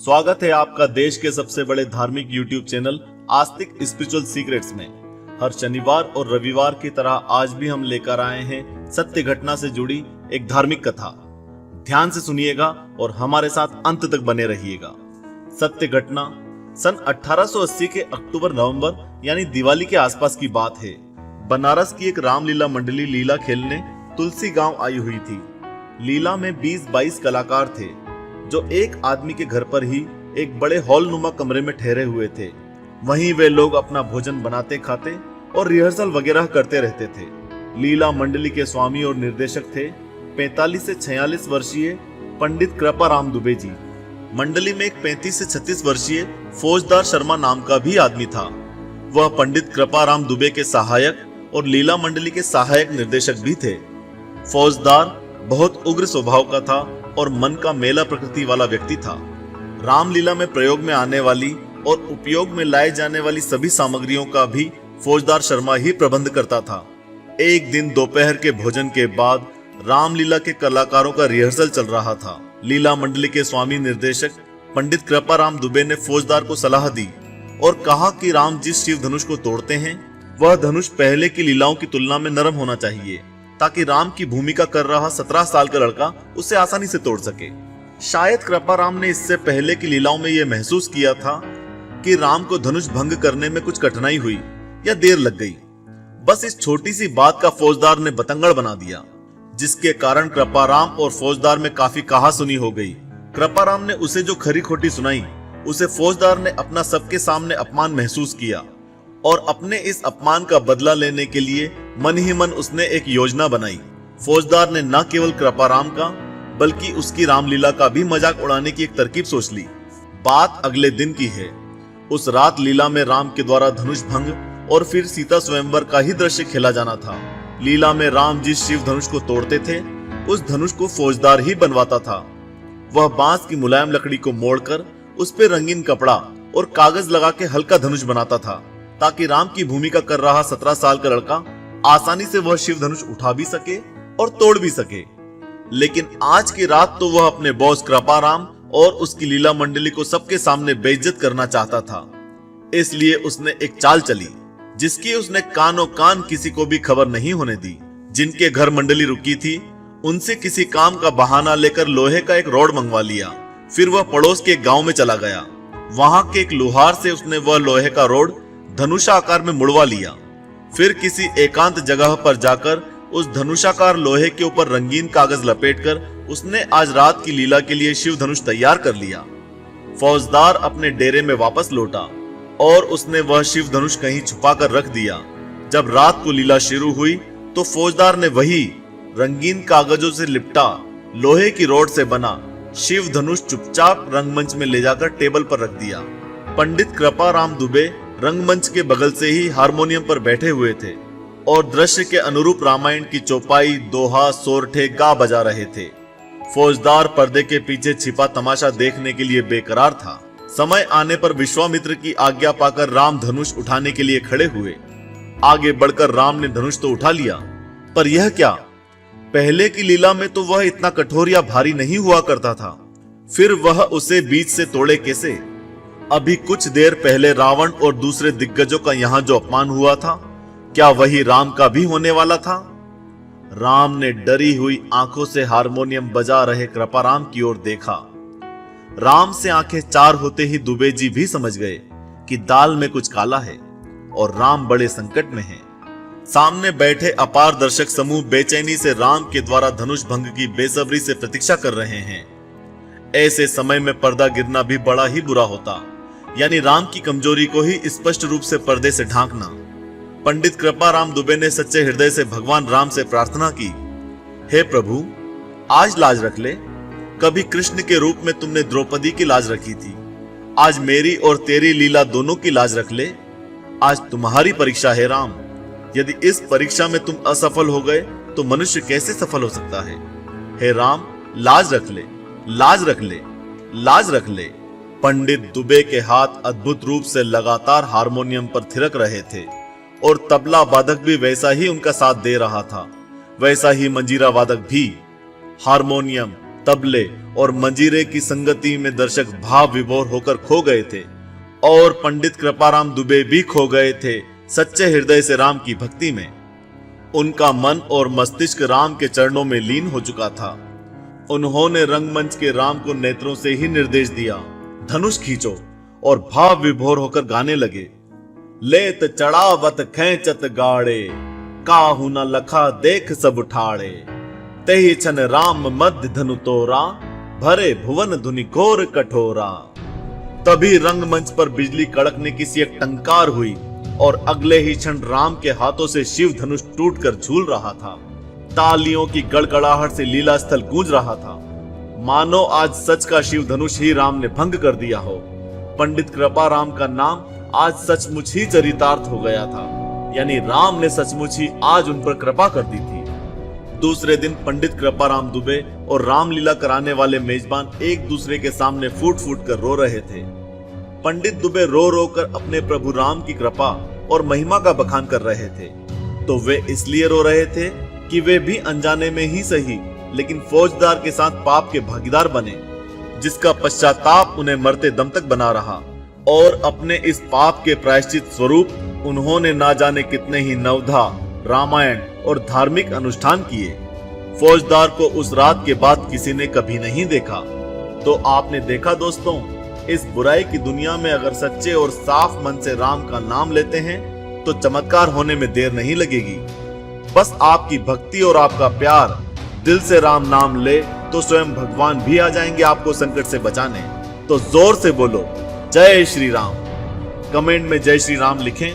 स्वागत है आपका देश के सबसे बड़े धार्मिक YouTube चैनल आस्तिक स्पिरिचुअल सीक्रेट्स में। हर शनिवार और रविवार की तरह आज भी हम लेकर आए हैं सत्य घटना से जुड़ी एक धार्मिक कथा। ध्यान से सुनिएगा और हमारे साथ अंत तक बने रहिएगा। सत्य घटना सन 1880 के अक्टूबर-नवंबर यानी दिवाली के आसपास की बात है। बनारस की एक रामलीला मंडली लीला खेलने तुलसी गांव आई हुई थी। लीला में 20-22 कलाकार थे जो एक आदमी के घर पर ही एक बड़े हॉल नुमा कमरे में ठहरे हुए थे। वहीं वे लोग अपना भोजन बनाते खाते और रिहर्सल वगैरह करते रहते थे। लीला मंडली के स्वामी और निर्देशक थे 45 से 46 वर्षीय पंडित कृपाराम दुबे जी। मंडली में एक 35 से 36 वर्षीय फौजदार शर्मा नाम का भी आदमी था। वह पंडित कृपाराम दुबे के सहायक और लीला मंडली के सहायक निर्देशक भी थे। फौजदार बहुत उग्र स्वभाव का था और मन का मेला प्रकृति वाला व्यक्ति था। रामलीला में प्रयोग में आने वाली और उपयोग में लाए जाने वाली सभी सामग्रियों का भी फौजदार शर्मा ही प्रबंध करता था। एक दिन दोपहर के भोजन के बाद रामलीला के कलाकारों का रिहर्सल चल रहा था। लीला मंडली के स्वामी निर्देशक पंडित कृपाराम दुबे ने फौजदार को सलाह दी और कहा कि राम जिस शिव धनुष को तोड़ते हैं वह धनुष पहले की लीलाओं की तुलना में नरम होना चाहिए, ताकि राम की भूमिका कर रहा 17 साल का लड़का उसे आसानी से तोड़ सके। शायद कृपाराम ने इससे पहले की लीलाओं में यह महसूस किया था कि राम को धनुष भंग करने में कुछ कठिनाई हुई या देर लग गई। बस इस छोटी सी बात का फौजदार ने बतंगड़ बना दिया, जिसके कारण कृपाराम और फौजदार में काफी कहा सुनी हो गई। कृपाराम ने उसे जो खरी खोटी सुनाई उसे फौजदार ने अपना सबके सामने अपमान महसूस किया और अपने इस अपमान का बदला लेने के लिए मन ही मन उसने एक योजना बनाई। फौजदार ने न केवल कृपाराम का बल्कि उसकी रामलीला का भी मजाक उड़ाने की एक तरकीब सोच ली। बात अगले दिन की है। उस रात लीला में राम के द्वारा धनुष भंग और फिर सीता स्वयंवर का ही दृश्य खेला जाना था। लीला में राम जिस शिव धनुष को तोड़ते थे उस धनुष को फौजदार ही बनवाता था। वह बांस की मुलायम लकड़ी को मोड़कर उस पर रंगीन कपड़ा और कागज लगा के हल्का धनुष बनाता था, ताकि राम की भूमिका कर रहा 17 साल का लड़का आसानी से वह शिव धनुष उठा भी सके और तोड़ भी सके। लेकिन आज की रात तो वह अपने बॉस कृपाराम और उसकी लीला मंडली को सबके सामने बेइज्जत करना चाहता था। इसलिए उसने एक चाल चली जिसकी उसने कानो कान किसी को भी खबर नहीं होने दी। जिनके घर मंडली रुकी थी उनसे किसी काम का बहाना लेकर लोहे का एक रॉड मंगवा लिया। फिर वह पड़ोस के गांव में चला गया। वहां के एक लोहार से उसने वह लोहे का रॉड धनुषाकार में मुड़वा लिया। फिर किसी एकांत जगह पर जाकर उस धनुषाकार लोहे के ऊपर रंगीन कागज लपेटकर उसने आज रात की लीला के लिए शिव धनुष तैयार कर लिया। फौजदार अपने डेरे में वापस लौटा और उसने वह शिव धनुष कहीं छुपा कर रख दिया। जब रात को लीला शुरू हुई तो फौजदार ने वही रंगीन कागजों से लिपटा लोहे की रॉड से बना शिव धनुष चुपचाप रंगमंच में ले जाकर टेबल पर रख दिया। पंडित कृपाराम दुबे रंगमंच के बगल से ही हारमोनियम पर बैठे हुए थे और दृश्य के अनुरूप रामायण की चौपाई, दोहा, सोरठे गा बजा रहे थे। फौजदार पर्दे के पीछे छिपा तमाशा देखने के लिए बेकरार था। समय आने पर विश्वामित्र की आज्ञा पाकर राम धनुष उठाने के लिए खड़े हुए। आगे बढ़कर राम ने धनुष तो उठा लिया, पर यह क्या, पहले की लीला में तो वह इतना कठोर या भारी नहीं हुआ करता था। फिर वह उसे बीच से तोड़े कैसे? अभी कुछ देर पहले रावण और दूसरे दिग्गजों का यहाँ जो अपमान हुआ था, क्या वही राम का भी होने वाला था? राम ने डरी हुई आंखों से हारमोनियम बजा रहे कृपाराम की ओर देखा। राम से आंखें चार होते ही दुबे जी भी समझ गए कि दाल में कुछ काला है और राम बड़े संकट में हैं। सामने बैठे अपार दर्शक समूह बेचैनी से राम के द्वारा धनुष भंग की बेसब्री से प्रतीक्षा कर रहे हैं। ऐसे समय में पर्दा गिरना भी बड़ा ही बुरा होता, यानी राम की कमजोरी को ही स्पष्ट रूप से पर्दे से ढांकना। पंडित कृपाराम दुबे ने सच्चे हृदय से भगवान राम से प्रार्थना की, हे प्रभु, आज लाज रख ले। कभी कृष्ण के रूप में तुमने द्रौपदी की लाज रखी थी, आज मेरी और तेरी लीला दोनों की लाज रख ले। आज तुम्हारी परीक्षा है राम। यदि इस परीक्षा में तुम असफल हो गए तो मनुष्य कैसे सफल हो सकता है? हे राम, लाज रख ले, लाज रख ले, लाज रख ले। पंडित दुबे के हाथ अद्भुत रूप से लगातार हारमोनियम पर थिरक रहे थे और तबला वादक भी वैसा ही उनका साथ दे रहा था, वैसा ही मंजीरा वादक भी। हारमोनियम, तबले और मंजीरे की संगति में दर्शक भाव विभोर होकर खो गए थे और पंडित कृपाराम दुबे भी खो गए थे सच्चे हृदय से राम की भक्ति में। उनका मन और मस्तिष्क राम के चरणों में लीन हो चुका था। उन्होंने रंगमंच के राम को नेत्रों से ही निर्देश दिया, धनुष खींचो, और भाव विभोर होकर गाने लगे। लेत चढ़ावत खेचत गाड़े, काहू न लखा देख सब ठाड़े, तेहि छन राम मध्य धनु तोरा, भरे भुवन धुनि घोर कठोरा। तभी रंगमंच पर बिजली कड़कने की सी एक टंकार हुई और अगले ही क्षण राम के हाथों से शिव धनुष टूटकर झूल रहा था। तालियों की गड़गड़ाहट से लीला स्थल गूंज रहा था, मानो आज सच का शिव धनुष ही राम ने भंग कर दिया हो। पंडित कृपाराम का नाम आज सचमुच ही चरितार्थ हो गया था, यानी राम ने सचमुच ही आज उन पर कृपा कर दी थी। दूसरे दिन पंडित कृपाराम दुबे और रामलीला कराने वाले मेजबान एक दूसरे के सामने फूट फूट कर रो रहे थे। पंडित दुबे रो रो कर अपने प्रभु राम की कृपा और महिमा का बखान कर रहे थे। तो वे इसलिए रो रहे थे कि वे भी अनजाने में ही सही, लेकिन फौजदार के साथ पाप के भागीदार बने, जिसका पश्चाताप उन्हें मरते दम तक बना रहा। और अपने इस पाप के प्रायश्चित स्वरूप उन्होंने ना जाने कितने ही नवधा, रामायण और धार्मिक अनुष्ठान किए। फौजदार को उस रात के बाद किसी ने कभी नहीं देखा। तो आपने देखा दोस्तों, इस बुराई की दुनिया में अगर सच्चे और साफ मन से राम का नाम लेते हैं तो चमत्कार होने में देर नहीं लगेगी। बस आपकी भक्ति और आपका प्यार, दिल से राम नाम ले तो स्वयं भगवान भी आ जाएंगे आपको संकट से बचाने। तो जोर से बोलो जय श्री राम। कमेंट में जय श्री राम लिखें।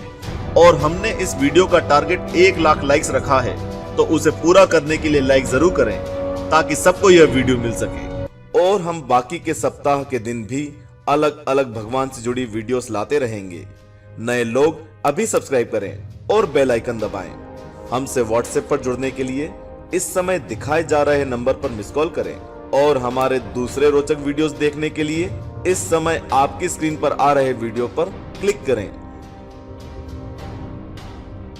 और हमने इस वीडियो का टारगेट 1 लाख लाइक्स रखा है, तो उसे पूरा करने के लिए लाइक जरूर करें ताकि सबको यह वीडियो मिल सके। और हम बाकी के सप्ताह के दिन भी अलग अलग भगवान से जुड़ी वीडियोस लाते रहेंगे। नए लोग अभी सब्सक्राइब करें और बेल आइकन दबाएं। हमसे व्हाट्सएप पर जुड़ने के लिए इस समय दिखाए जा रहे नंबर पर मिस कॉल करें और हमारे दूसरे रोचक वीडियोस देखने के लिए इस समय आपकी स्क्रीन पर आ रहे वीडियो पर क्लिक करें।